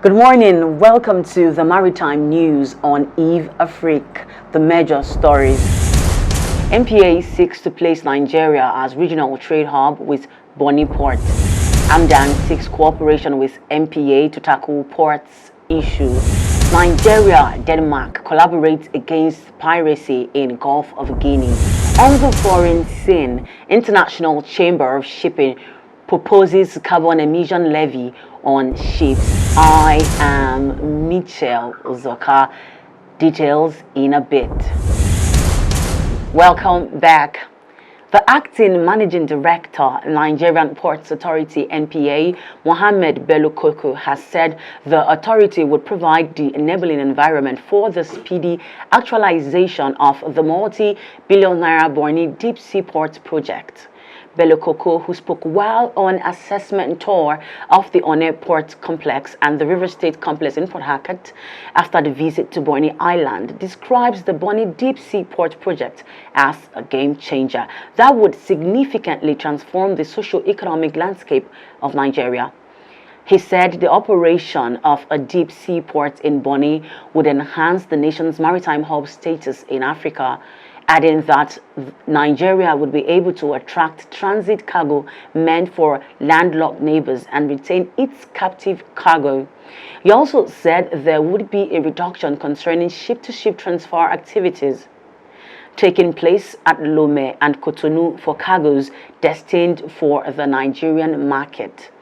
Good morning. Welcome to the Maritime News on EveAfrique, the major stories. MPA seeks to place Nigeria as regional trade hub with Bonny Port. Amdan seeks cooperation with MPA to tackle ports issue. Nigeria, Denmark collaborate against piracy in Gulf of Guinea. On the foreign scene, International Chamber of Shipping proposes carbon emission levy on ships. I am Michelle Zoka. Details in a bit. Welcome back. The acting managing director, Nigerian Ports Authority (NPA), Mohammed Bello Koko, has said the authority would provide the enabling environment for the speedy actualization of the multi-billion naira Bonny Deep Sea Port project. Bello Koko, who spoke while on assessment tour of the Onne Port Complex and the River State Complex in Port Harcourt after the visit to Bonny Island, describes the Bonny Deep Sea Port project as a game changer that would significantly transform the socio-economic landscape of Nigeria. He said the operation of a deep sea port in Bonny would enhance the nation's maritime hub status in Africa, adding that Nigeria would be able to attract transit cargo meant for landlocked neighbors and retain its captive cargo. He also said there would be a reduction concerning ship-to-ship transfer activities taking place at Lome and Cotonou for cargoes destined for the Nigerian market.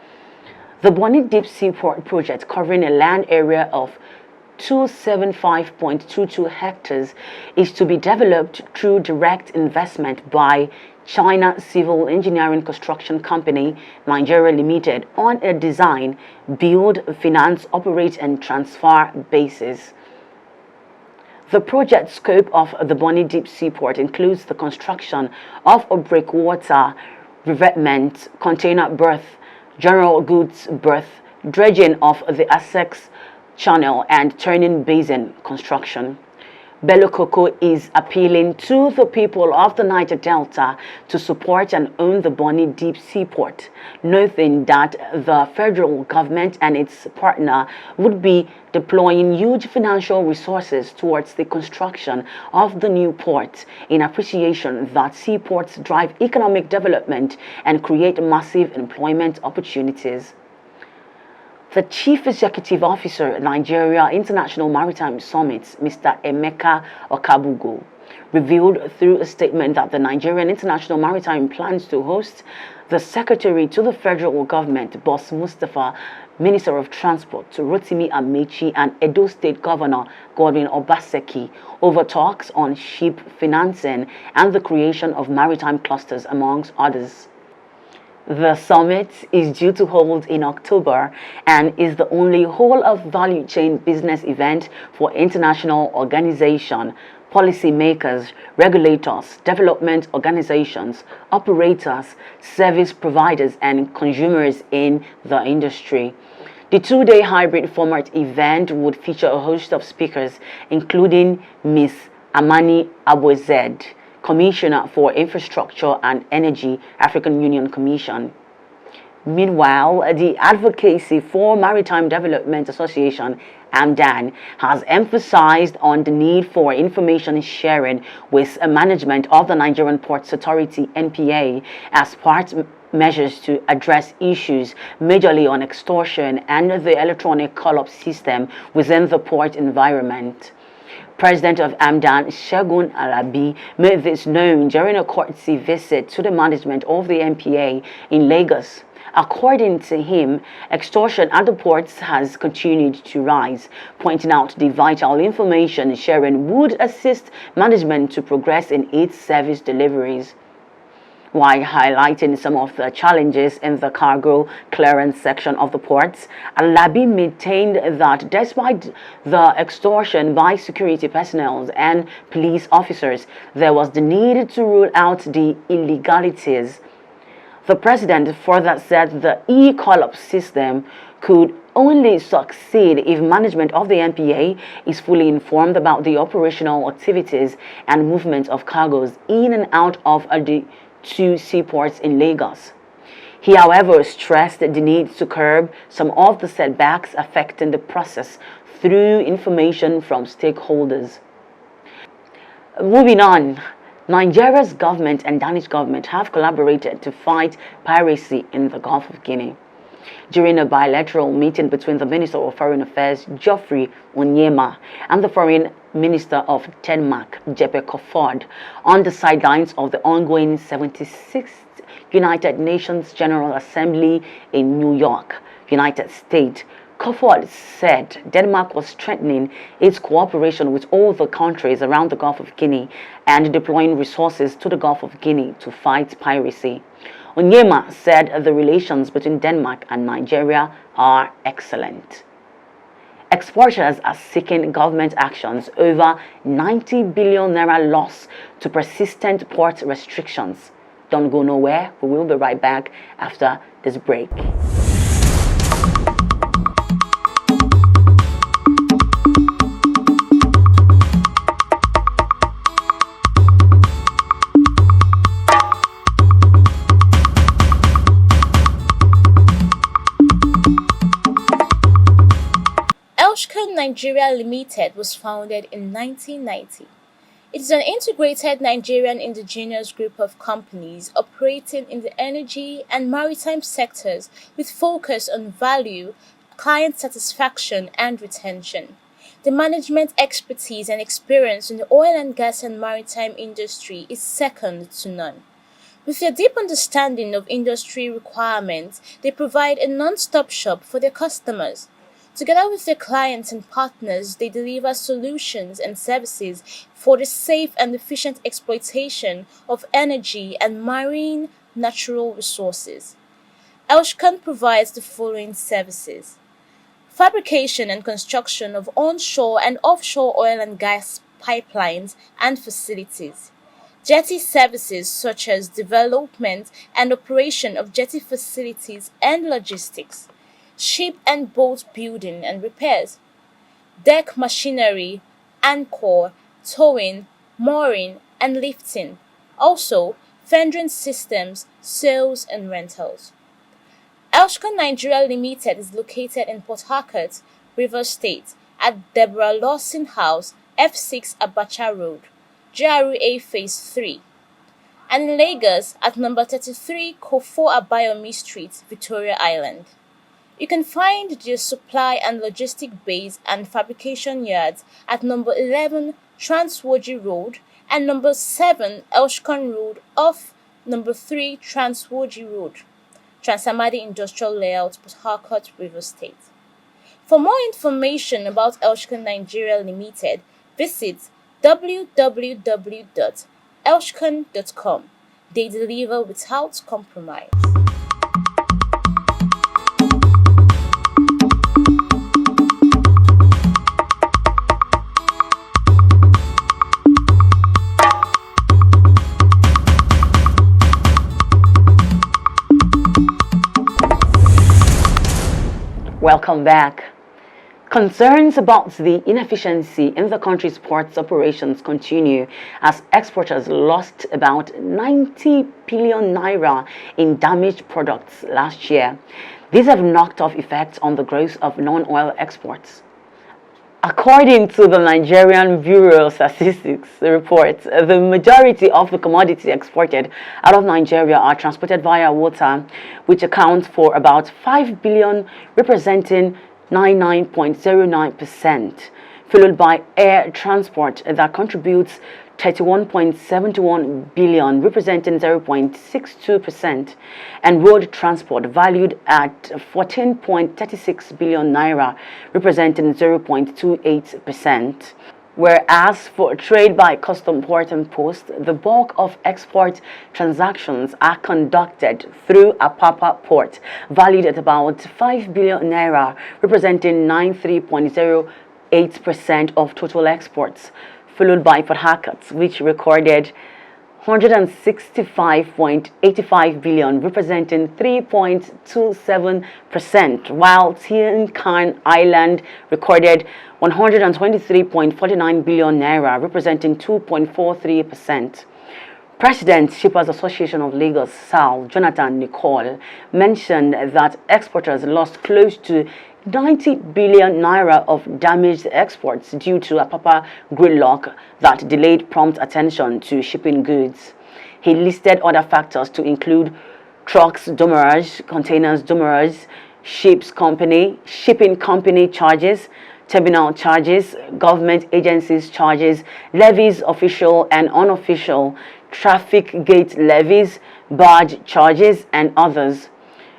The Bonny Deep Sea Port project, covering a land area of 275.22 hectares, is to be developed through direct investment by China Civil Engineering Construction Company, Nigeria Limited, on a design, build, finance, operate and transfer basis. The project scope of the Bonny Deep Sea Port includes the construction of a breakwater, revetment, container berth, general goods berth, dredging of the Essex Channel and turning basin construction. Bello Koko is appealing to the people of the Niger Delta to support and own the Bonny Deep Sea Port, noting that the federal government and its partner would be deploying huge financial resources towards the construction of the new port, in appreciation that seaports drive economic development and create massive employment opportunities. The Chief Executive Officer at Nigeria International Maritime Summit, Mr. Emeka Okabugo, revealed through a statement that the Nigerian International Maritime plans to host the Secretary to the Federal Government, Boss Mustapha, Minister of Transport, Rotimi Amechi, and Edo State Governor Godwin Obaseki over talks on ship financing and the creation of maritime clusters, amongst others. The summit is due to hold in October and is the only whole-of-value chain business event for international organizations, policymakers, regulators, development organizations, operators, service providers, and consumers in the industry. The two-day hybrid format event would feature a host of speakers, including Ms. Amani Abozed, Commissioner for Infrastructure and Energy, African Union Commission. Meanwhile, the Advocacy for Maritime Development Association, AMDAN, has emphasized on the need for information sharing with management of the Nigerian Ports Authority, NPA, as part measures to address issues majorly on extortion and the electronic call-up system within the port environment. President of AMDAN, Segun Alabi, made this known during a courtesy visit to the management of the NPA in Lagos. According to him, extortion at the ports has continued to rise, pointing out the vital information sharing would assist management to progress in its service deliveries. While highlighting some of the challenges in the cargo clearance section of the ports, Alabi maintained that despite the extortion by security personnel and police officers, there was the need to rule out the illegalities. The president further said the e-call-up system could only succeed if management of the NPA is fully informed about the operational activities and movement of cargoes in and out of the two seaports in Lagos. He, however, stressed the need to curb some of the setbacks affecting the process through information from stakeholders. Moving on, Nigeria's government and Danish government have collaborated to fight piracy in the Gulf of Guinea. During a bilateral meeting between the Minister of Foreign Affairs, Geoffrey Onyeama, and the Foreign Minister of Denmark, Jeppe Kofod, on the sidelines of the ongoing 76th United Nations General Assembly in New York, United States, Kofod said Denmark was strengthening its cooperation with all the countries around the Gulf of Guinea and deploying resources to the Gulf of Guinea to fight piracy. Onyeama said the relations between Denmark and Nigeria are excellent. Exporters are seeking government actions over 90 billion naira loss to persistent port restrictions. Don't go nowhere. We will be right back after this break. Nigeria Limited was founded in 1990. It is an integrated Nigerian indigenous group of companies operating in the energy and maritime sectors with focus on value, client satisfaction, and retention. The management expertise and experience in the oil and gas and maritime industry is second to none. With their deep understanding of industry requirements, they provide a non-stop shop for their customers. Together with their clients and partners, they deliver solutions and services for the safe and efficient exploitation of energy and marine natural resources. Elshkan provides the following services: fabrication and construction of onshore and offshore oil and gas pipelines and facilities, jetty services such as development and operation of jetty facilities and logistics, ship and boat building and repairs, deck machinery, anchor, towing, mooring, and lifting. Also, fendering systems, sales, and rentals. Elshkan Nigeria Limited is located in Port Harcourt, Rivers State, at Deborah Lawson House, F6 Abacha Road, GRA Phase 3, and in Lagos at number 33 Kofo Abayomi Street, Victoria Island. You can find their supply and logistic base and fabrication yards at number 11 Transwoji Road and number 7 Elshkan Road off number 3 Transwoji Road, Transamadi Industrial Layout, Port Harcourt, Rivers State. For more information about Elshkan Nigeria Limited, visit www.elshkan.com. They deliver without compromise. Welcome back. Concerns about the inefficiency in the country's ports operations continue as exporters lost about 90 billion naira in damaged products last year. These have knocked off effects on the growth of non-oil exports. According to the Nigerian Bureau of Statistics report, the majority of the commodities exported out of Nigeria are transported via water, which accounts for about 5 billion, representing 99.09%, followed by air transport that contributes 31.71 billion, representing 0.62%, and road transport valued at 14.36 billion naira, representing 0.28%. Whereas for trade by custom port and post, the bulk of export transactions are conducted through Apapa port, valued at about 5 billion naira, representing 93.08% of total exports, followed by Port Harcourt, which recorded 165.85 billion, representing 3.27%, while Tinkan Island recorded 123.49 billion naira, representing 2.43%. President, Shippers Association of Lagos South, Jonathan Nicole, mentioned that exporters lost close to 90 billion naira of damaged exports due to a Apapa gridlock that delayed prompt attention to shipping goods. He listed other factors to include trucks demurrage, containers demurrage, shipping company charges, terminal charges, government agencies charges, levies official and unofficial, traffic gate levies, barge charges, and others.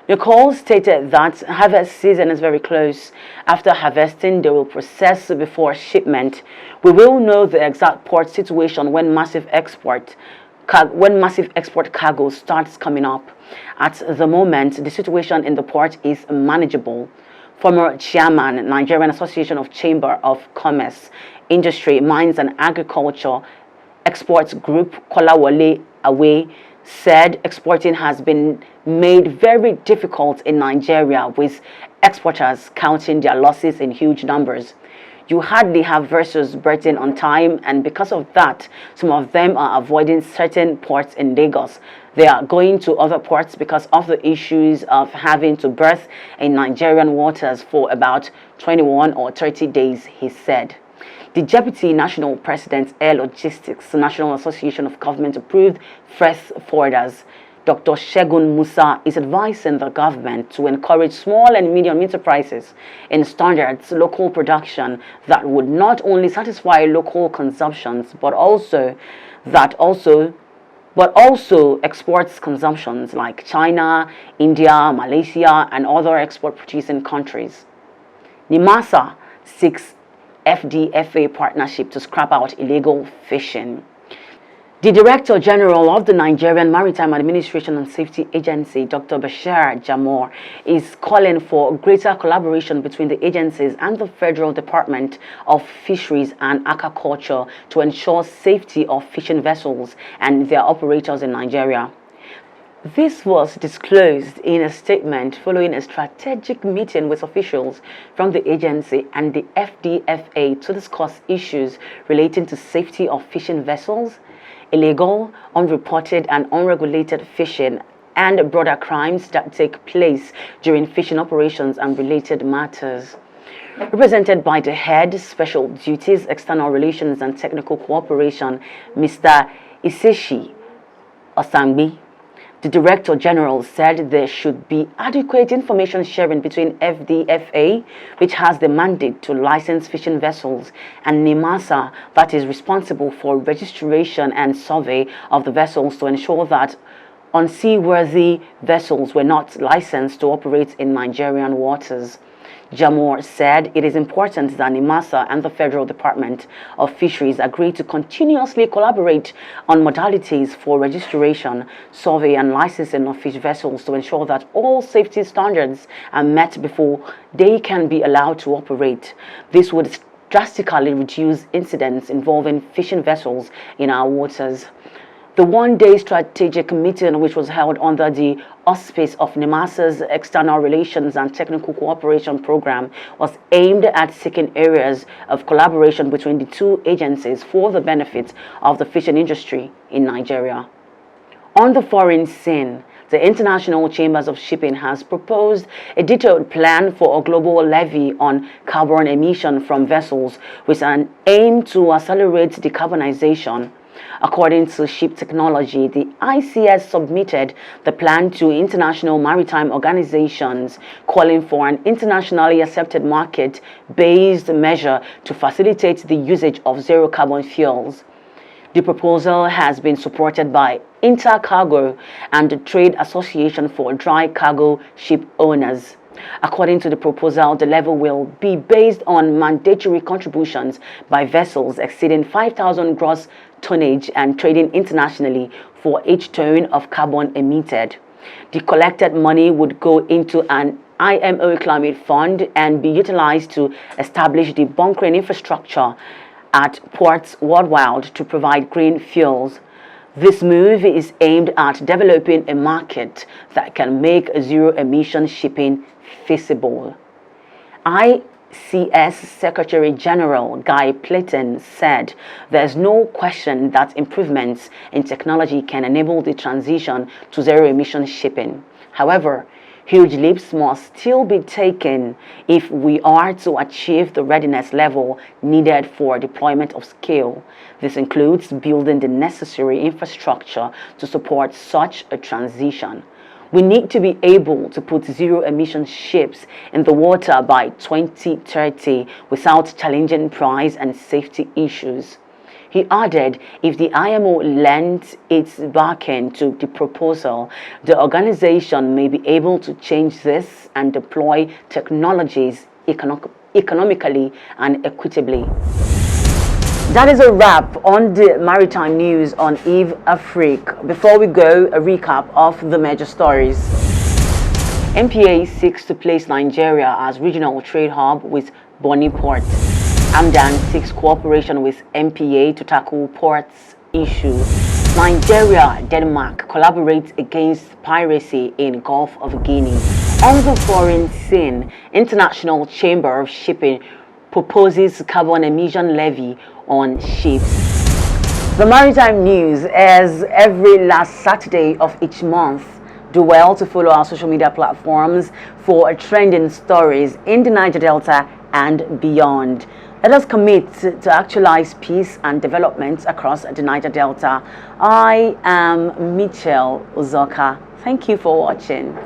Nicole stated that harvest season is very close. After harvesting, they will process before shipment. We will know the exact port situation when massive export cargo starts coming up. At the moment, the situation in the port is manageable. Former chairman, Nigerian Association of Chamber of Commerce, Industry, Mines and Agriculture Exports Group, Kolawole Awe, said exporting has been made very difficult in Nigeria, with exporters counting their losses in huge numbers. You hardly have vessels berthing on time, and because of that, some of them are avoiding certain ports in Lagos. They are going to other ports because of the issues of having to berth in Nigerian waters for about 21 or 30 days, he said. The Deputy National President, Air Logistics National Association of Government Approved Freight Forwarders, Dr. Shegun Musa, is advising the government to encourage small and medium enterprises in standards local production that would not only satisfy local consumptions but also exports consumptions like China, India, Malaysia, and other export producing countries. NIMASA seeks FDFA partnership to scrap out illegal fishing. The Director General of the Nigerian Maritime Administration and Safety Agency, Dr. Bashir Jamor, is calling for greater collaboration between the agencies and the Federal Department of Fisheries and Aquaculture to ensure safety of fishing vessels and their operators in Nigeria. This was disclosed in a statement following a strategic meeting with officials from the agency and the FDFA to discuss issues relating to safety of fishing vessels, illegal, unreported and unregulated fishing, and broader crimes that take place during fishing operations and related matters. Represented by the Head, Special Duties, External Relations and Technical Cooperation, Mr. Iseshi Osangbi, the Director General said there should be adequate information sharing between FDFA, which has the mandate to license fishing vessels, and NIMASA, that is responsible for registration and survey of the vessels to ensure that unseaworthy vessels were not licensed to operate in Nigerian waters. Jamor said it is important that NIMASA and the Federal Department of Fisheries agree to continuously collaborate on modalities for registration, survey and licensing of fish vessels to ensure that all safety standards are met before they can be allowed to operate. This would drastically reduce incidents involving fishing vessels in our waters. The one-day strategic meeting, which was held under the auspice of NIMASA's External Relations and Technical Cooperation Program, was aimed at seeking areas of collaboration between the two agencies for the benefit of the fishing industry in Nigeria. On the foreign scene, the International Chambers of Shipping has proposed a detailed plan for a global levy on carbon emission from vessels with an aim to accelerate decarbonization. According to Ship Technology, the ICS submitted the plan to international maritime organizations, calling for an internationally accepted market-based measure to facilitate the usage of zero-carbon fuels. The proposal has been supported by Intercargo and the Trade Association for Dry Cargo Ship Owners. According to the proposal, the level will be based on mandatory contributions by vessels exceeding 5,000 gross tonnage and trading internationally for each ton of carbon emitted. The collected money would go into an IMO climate fund and be utilized to establish the bunkering infrastructure at ports worldwide to provide green fuels. This move is aimed at developing a market that can make zero-emission shipping feasible. I CS Secretary General Guy Platon said there's no question that improvements in technology can enable the transition to zero-emission shipping. However, huge leaps must still be taken if we are to achieve the readiness level needed for deployment of scale. This includes building the necessary infrastructure to support such a transition. We need to be able to put zero-emission ships in the water by 2030 without challenging price and safety issues. He added if the IMO lent its backing to the proposal, the organization may be able to change this and deploy technologies economically and equitably. That is a wrap on the maritime news on Eve Afrique. Before we go, a recap of the major stories. MPA seeks to place Nigeria as regional trade hub with Bonny Port. Amdan seeks cooperation with MPA to tackle ports issue. Nigeria, Denmark collaborate against piracy in Gulf of Guinea. On the foreign scene, International Chamber of Shipping proposes carbon emission levy on ships. The maritime news airs every last Saturday of each month. Do well to follow our social media platforms for trending stories in the Niger Delta and beyond. Let us commit to actualize peace and development across the Niger Delta. I am Michelle Uzoka. Thank you for watching.